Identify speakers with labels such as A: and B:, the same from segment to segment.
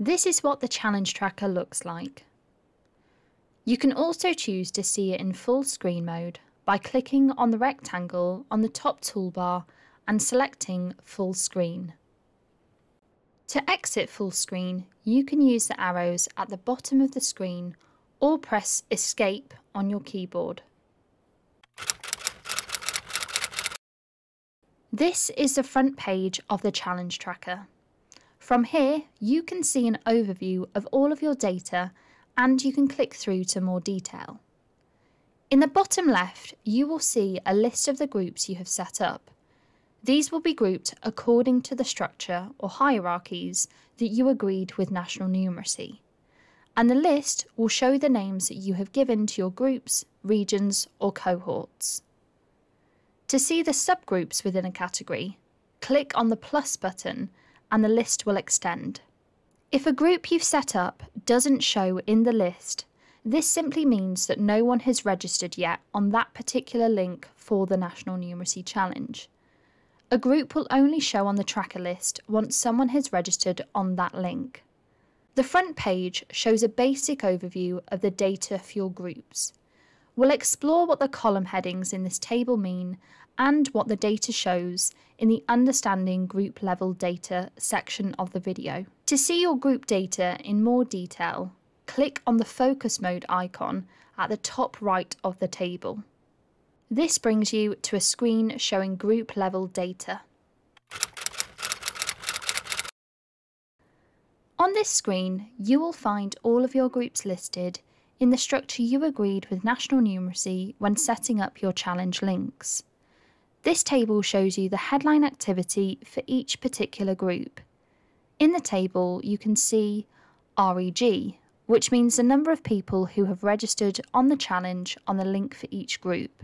A: This is what the challenge tracker looks like. You can also choose to see it in full screen mode by clicking on the rectangle on the top toolbar and selecting full screen. To exit full screen, you can use the arrows at the bottom of the screen or press Escape on your keyboard. This is the front page of the challenge tracker. From here, you can see an overview of all of your data and you can click through to more detail. In the bottom left, you will see a list of the groups you have set up. These will be grouped according to the structure or hierarchies that you agreed with National Numeracy. And the list will show the names that you have given to your groups, regions or cohorts. To see the subgroups within a category, click on the plus button and the list will extend. If a group you've set up doesn't show in the list, this simply means that no one has registered yet on that particular link for the National Numeracy Challenge. A group will only show on the tracker list once someone has registered on that link. The front page shows a basic overview of the data for your groups. We'll explore what the column headings in this table mean and what the data shows in the Understanding Group Level Data section of the video. To see your group data in more detail, click on the focus mode icon at the top right of the table. This brings you to a screen showing group level data. On this screen, you will find all of your groups listed in the structure you agreed with National Numeracy when setting up your challenge links. This table shows you the headline activity for each particular group. In the table, you can see REG, which means the number of people who have registered on the challenge on the link for each group.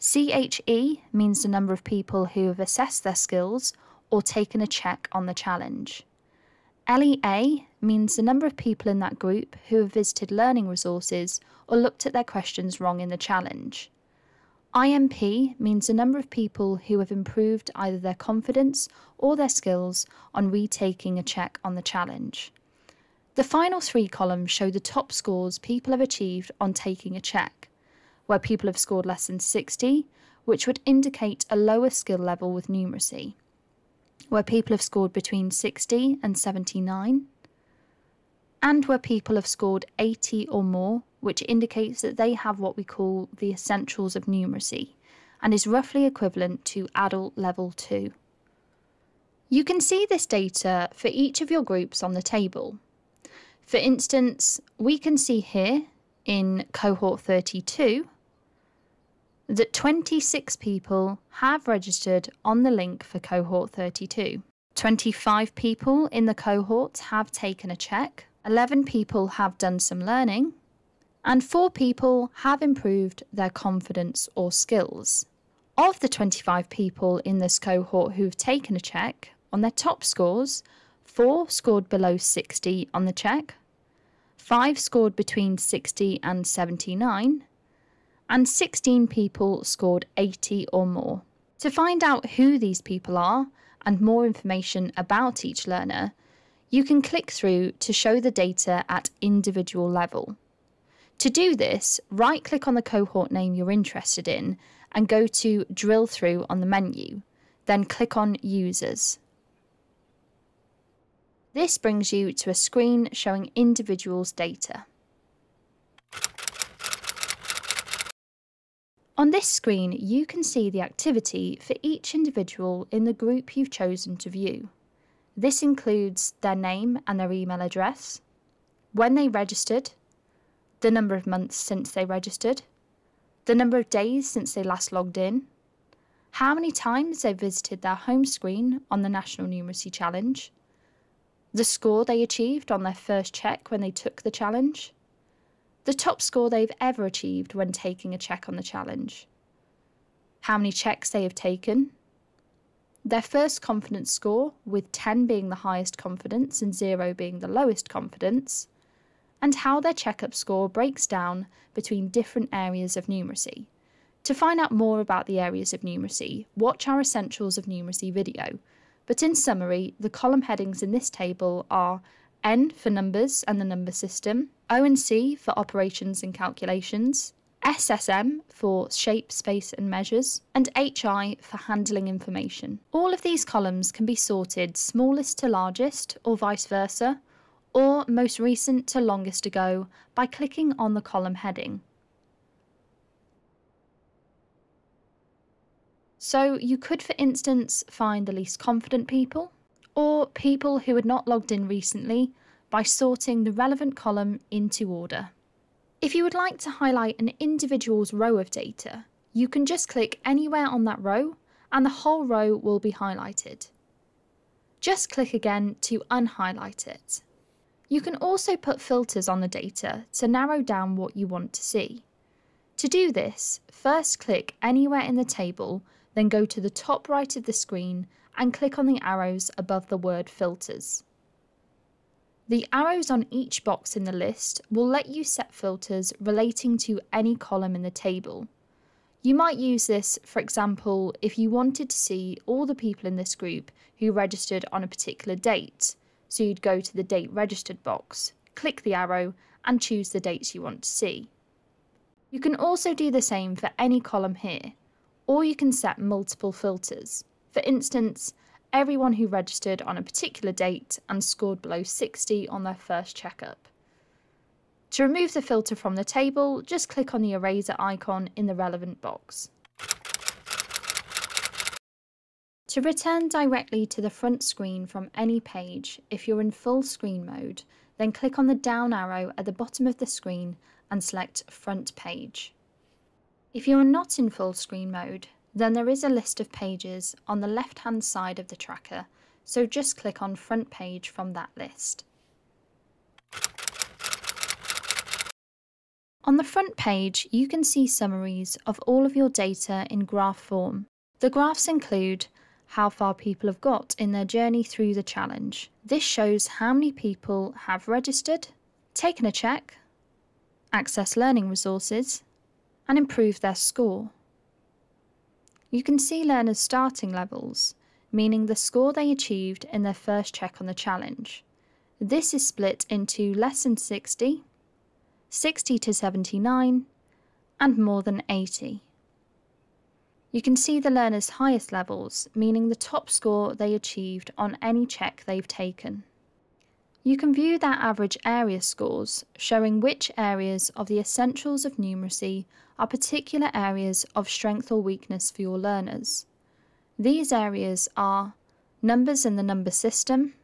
A: CHE means the number of people who have assessed their skills or taken a check on the challenge. LEA means the number of people in that group who have visited learning resources or looked at their questions wrong in the challenge. IMP means the number of people who have improved either their confidence or their skills on retaking a check on the challenge. The final three columns show the top scores people have achieved on taking a check, where people have scored less than 60, which would indicate a lower skill level with numeracy, where people have scored between 60 and 79, and where people have scored 80 or more, which indicates that they have what we call the essentials of numeracy, and is roughly equivalent to adult level 2. You can see this data for each of your groups on the table. For instance, we can see here in cohort 32 that 26 people have registered on the link for cohort 32. 25 people in the cohort have taken a check, 11 people have done some learning, and 4 people have improved their confidence or skills. Of the 25 people in this cohort who've taken a check, on their top scores, 4 scored below 60 on the check, 5 scored between 60 and 79, and 16 people scored 80 or more. To find out who these people are and more information about each learner, you can click through to show the data at individual level. To do this, right-click on the cohort name you're interested in and go to Drill Through on the menu, then click on Users. This brings you to a screen showing individuals' data. On this screen, you can see the activity for each individual in the group you've chosen to view. This includes their name and their email address, when they registered, the number of months since they registered, the number of days since they last logged in, how many times they visited their home screen on the National Numeracy Challenge, the score they achieved on their first check when they took the challenge, the top score they've ever achieved when taking a check on the challenge, how many checks they have taken, their first confidence score, with 10 being the highest confidence and 0 being the lowest confidence, and how their checkup score breaks down between different areas of numeracy. To find out more about the areas of numeracy, watch our Essentials of Numeracy video, but in summary, the column headings in this table are N for numbers and the number system, O and C for operations and calculations, SSM for shape, space and measures, and HI for handling information. All of these columns can be sorted smallest to largest or vice versa, or most recent to longest ago by clicking on the column heading. So you could, for instance, find the least confident people, or people who had not logged in recently, by sorting the relevant column into order. If you would like to highlight an individual's row of data, you can just click anywhere on that row and the whole row will be highlighted. Just click again to unhighlight it. You can also put filters on the data to narrow down what you want to see. To do this, first click anywhere in the table, then go to the top right of the screen and click on the arrows above the word filters. The arrows on each box in the list will let you set filters relating to any column in the table. You might use this, for example, if you wanted to see all the people in this group who registered on a particular date. So you'd go to the date registered box, click the arrow and choose the dates you want to see. You can also do the same for any column here, or you can set multiple filters. For instance, everyone who registered on a particular date and scored below 60 on their first checkup. To remove the filter from the table, just click on the eraser icon in the relevant box. To return directly to the front screen from any page, if you're in full screen mode, then click on the down arrow at the bottom of the screen and select Front Page. If you are not in full screen mode, then there is a list of pages on the left-hand side of the tracker, so just click on Front Page from that list. On the front page, you can see summaries of all of your data in graph form. The graphs include how far people have got in their journey through the challenge. This shows how many people have registered, taken a check, accessed learning resources, and improved their score. You can see learners' starting levels, meaning the score they achieved in their first check on the challenge. This is split into less than 60, 60 to 79, and more than 80. You can see the learners' highest levels, meaning the top score they achieved on any check they've taken. You can view their average area scores, showing which areas of the essentials of numeracy are particular areas of strength or weakness for your learners. These areas are numbers in the number system,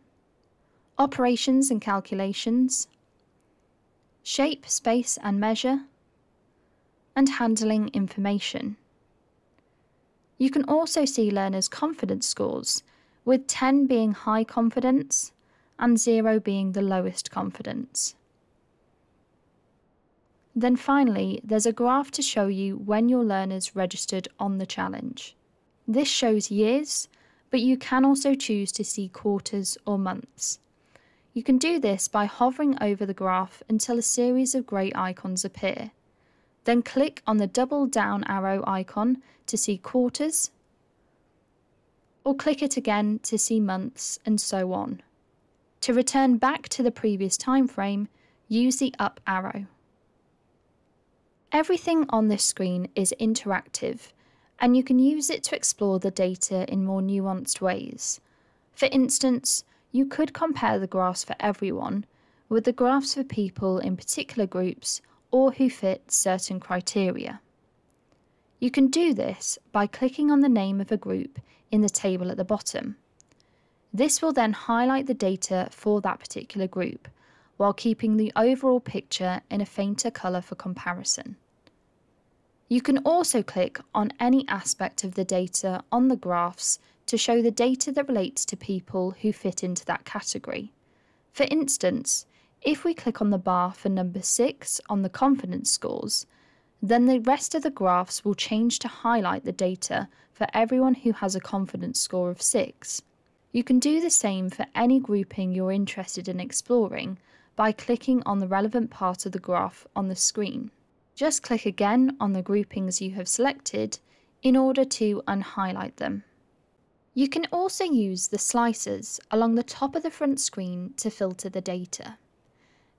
A: operations and calculations, shape, space and measure, and handling information. You can also see learners' confidence scores, with 10 being high confidence and 0 being the lowest confidence. Then finally, there's a graph to show you when your learners registered on the challenge. This shows years, but you can also choose to see quarters or months. You can do this by hovering over the graph until a series of grey icons appear. Then click on the double down arrow icon to see quarters, or click it again to see months, and so on. To return back to the previous time frame, use the up arrow. Everything on this screen is interactive, and you can use it to explore the data in more nuanced ways. For instance, you could compare the graphs for everyone with the graphs for people in particular groups or who fit certain criteria. You can do this by clicking on the name of a group in the table at the bottom. This will then highlight the data for that particular group, while keeping the overall picture in a fainter colour for comparison. You can also click on any aspect of the data on the graphs to show the data that relates to people who fit into that category. For instance, if we click on the bar for number 6 on the confidence scores, then the rest of the graphs will change to highlight the data for everyone who has a confidence score of 6. You can do the same for any grouping you're interested in exploring by clicking on the relevant part of the graph on the screen. Just click again on the groupings you have selected in order to unhighlight them. You can also use the slicers along the top of the front screen to filter the data.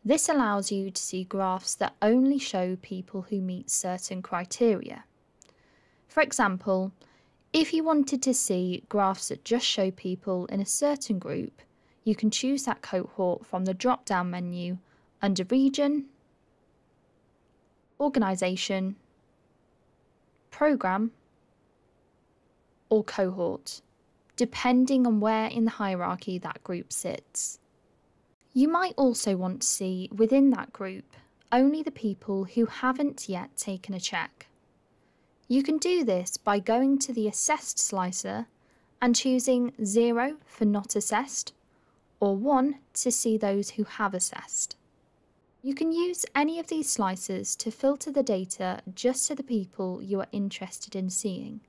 A: This allows you to see graphs that only show people who meet certain criteria. For example, if you wanted to see graphs that just show people in a certain group, you can choose that cohort from the drop-down menu under Region, Organisation, Programme, or Cohort, depending on where in the hierarchy that group sits. You might also want to see within that group only the people who haven't yet taken a check. You can do this by going to the Assessed slicer and choosing 0 for not assessed, or 1 to see those who have assessed. You can use any of these slicers to filter the data just to the people you are interested in seeing.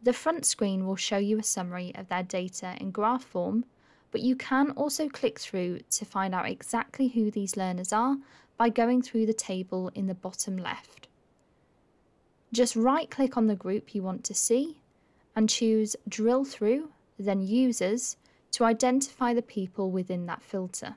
A: The front screen will show you a summary of their data in graph form, but you can also click through to find out exactly who these learners are by going through the table in the bottom left. Just right-click on the group you want to see and choose Drill Through, then Users, to identify the people within that filter.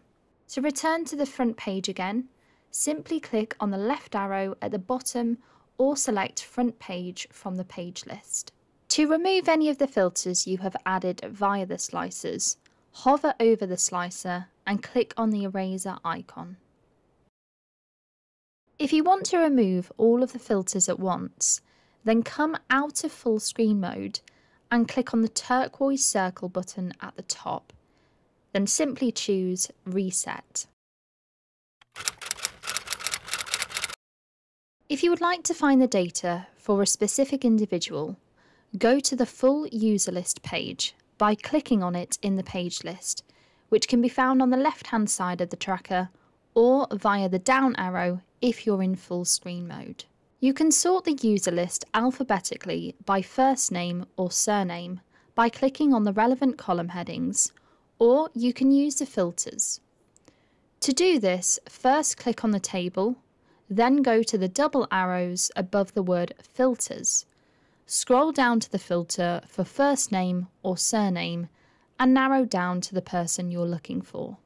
A: To return to the front page again, simply click on the left arrow at the bottom or select Front Page from the page list. To remove any of the filters you have added via the slicers, hover over the slicer and click on the eraser icon. If you want to remove all of the filters at once, then come out of full screen mode and click on the turquoise circle button at the top. Then simply choose Reset. If you would like to find the data for a specific individual, go to the full user list page by clicking on it in the page list, which can be found on the left-hand side of the tracker or via the down arrow if you're in full screen mode. You can sort the user list alphabetically by first name or surname by clicking on the relevant column headings, or you can use the filters. To do this, first click on the table, then go to the double arrows above the word Filters. Scroll down to the filter for first name or surname and narrow down to the person you're looking for.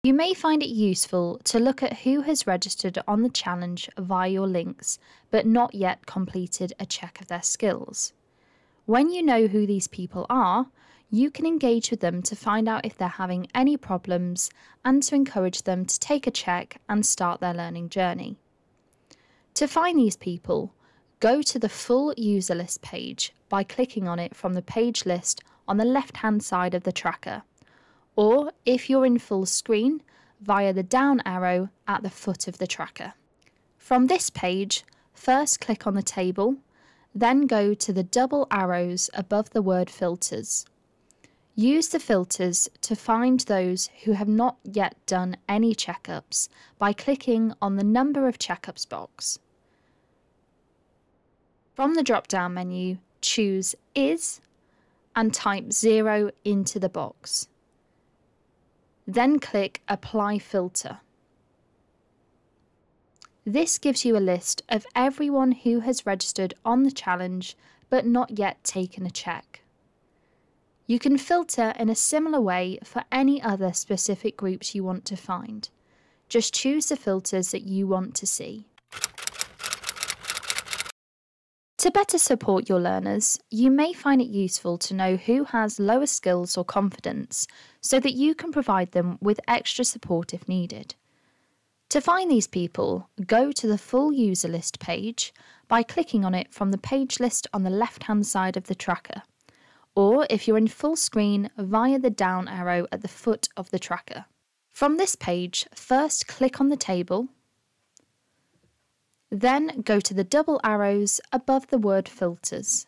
A: You may find it useful to look at who has registered on the challenge via your links but not yet completed a check of their skills. When you know who these people are, you can engage with them to find out if they're having any problems and to encourage them to take a check and start their learning journey. To find these people, go to the full user list page by clicking on it from the page list on the left-hand side of the tracker, or if you're in full screen, via the down arrow at the foot of the tracker. From this page, first click on the table, then go to the double arrows above the word Filters. Use the filters to find those who have not yet done any checkups by clicking on the Number of Checkups box. From the drop-down menu, choose Is and type 0 into the box. Then click Apply Filter. This gives you a list of everyone who has registered on the challenge but not yet taken a check. You can filter in a similar way for any other specific groups you want to find. Just choose the filters that you want to see. To better support your learners, you may find it useful to know who has lower skills or confidence so that you can provide them with extra support if needed. To find these people, go to the full user list page by clicking on it from the page list on the left-hand side of the tracker, or if you're in full screen, via the down arrow at the foot of the tracker. From this page, first click on the table, then go to the double arrows above the word Filters.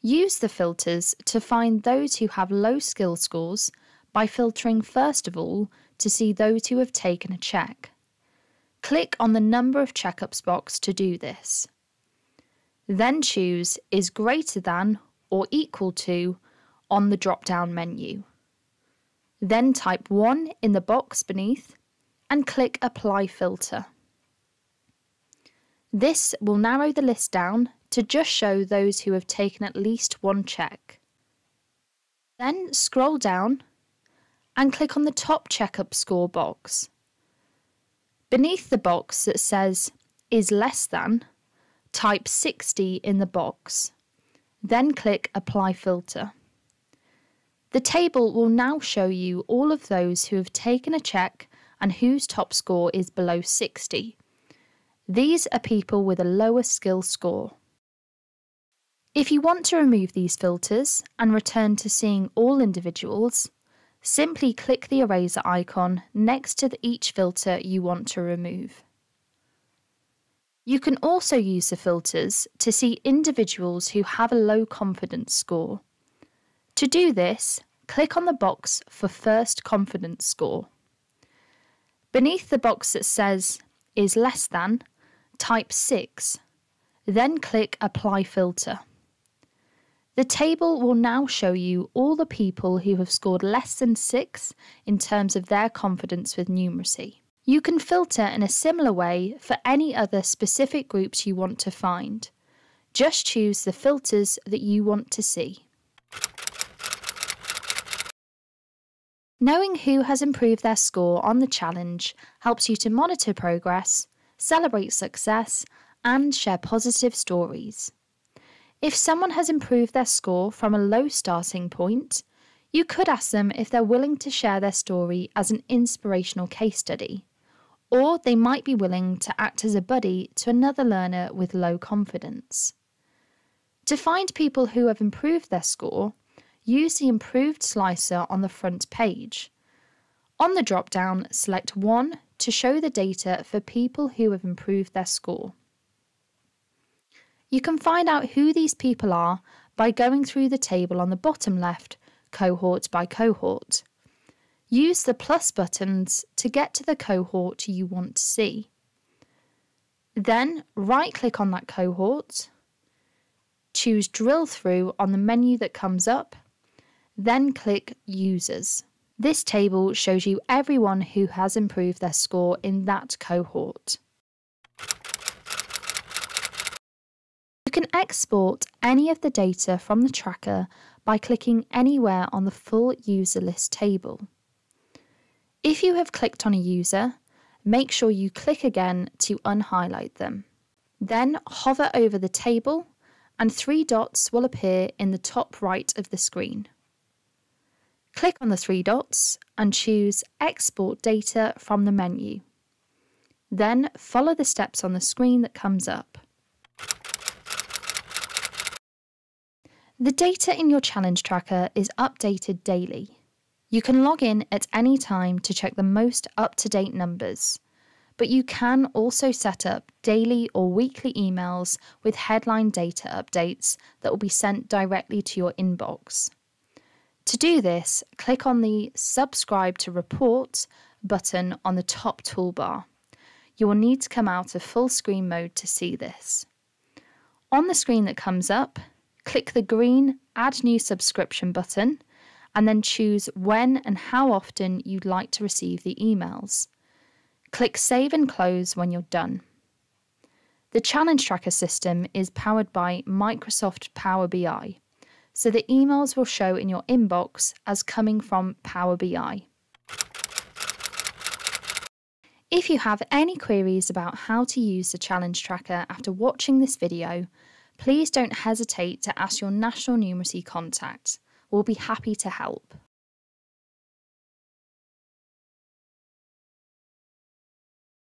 A: Use the filters to find those who have low skill scores by filtering first of all to see those who have taken a check. Click on the Number of Checkups box to do this. Then choose Is greater than or equal to on the drop-down menu. Then type 1 in the box beneath and click Apply Filter. This will narrow the list down to just show those who have taken at least one check. Then scroll down and click on the top checkup score box. Beneath the box that says is less than, type 60 in the box. Then click Apply Filter. The table will now show you all of those who have taken a check and whose top score is below 60. These are people with a lower skill score. If you want to remove these filters and return to seeing all individuals, simply click the eraser icon next to each filter you want to remove. You can also use the filters to see individuals who have a low confidence score. To do this, click on the box for First Confidence Score. Beneath the box that says is less than, type 6, then click Apply Filter. The table will now show you all the people who have scored less than 6 in terms of their confidence with numeracy. You can filter in a similar way for any other specific groups you want to find. Just choose the filters that you want to see. Knowing who has improved their score on the challenge helps you to monitor progress, celebrate success, and share positive stories. If someone has improved their score from a low starting point, you could ask them if they're willing to share their story as an inspirational case study, or they might be willing to act as a buddy to another learner with low confidence. To find people who have improved their score, use the Improved slicer on the front page. On the drop-down, select 1 to show the data for people who have improved their score. You can find out who these people are by going through the table on the bottom left, cohort by cohort. Use the plus buttons to get to the cohort you want to see. Then right-click on that cohort, choose Drill Through on the menu that comes up, then click Users. This table shows you everyone who has improved their score in that cohort. You can export any of the data from the tracker by clicking anywhere on the full user list table. If you have clicked on a user, make sure you click again to unhighlight them. Then hover over the table and 3 dots will appear in the top right of the screen. Click on the 3 dots and choose Export Data from the menu. Then follow the steps on the screen that comes up. The data in your challenge tracker is updated daily. You can log in at any time to check the most up-to-date numbers, but you can also set up daily or weekly emails with headline data updates that will be sent directly to your inbox. To do this, click on the Subscribe to Report button on the top toolbar. You will need to come out of full screen mode to see this. On the screen that comes up, click the green Add New Subscription button and then choose when and how often you'd like to receive the emails. Click Save and Close when you're done. The Challenge Tracker system is powered by Microsoft Power BI, so the emails will show in your inbox as coming from Power BI. If you have any queries about how to use the Challenge Tracker after watching this video, please don't hesitate to ask your National Numeracy contact. We'll be happy to help.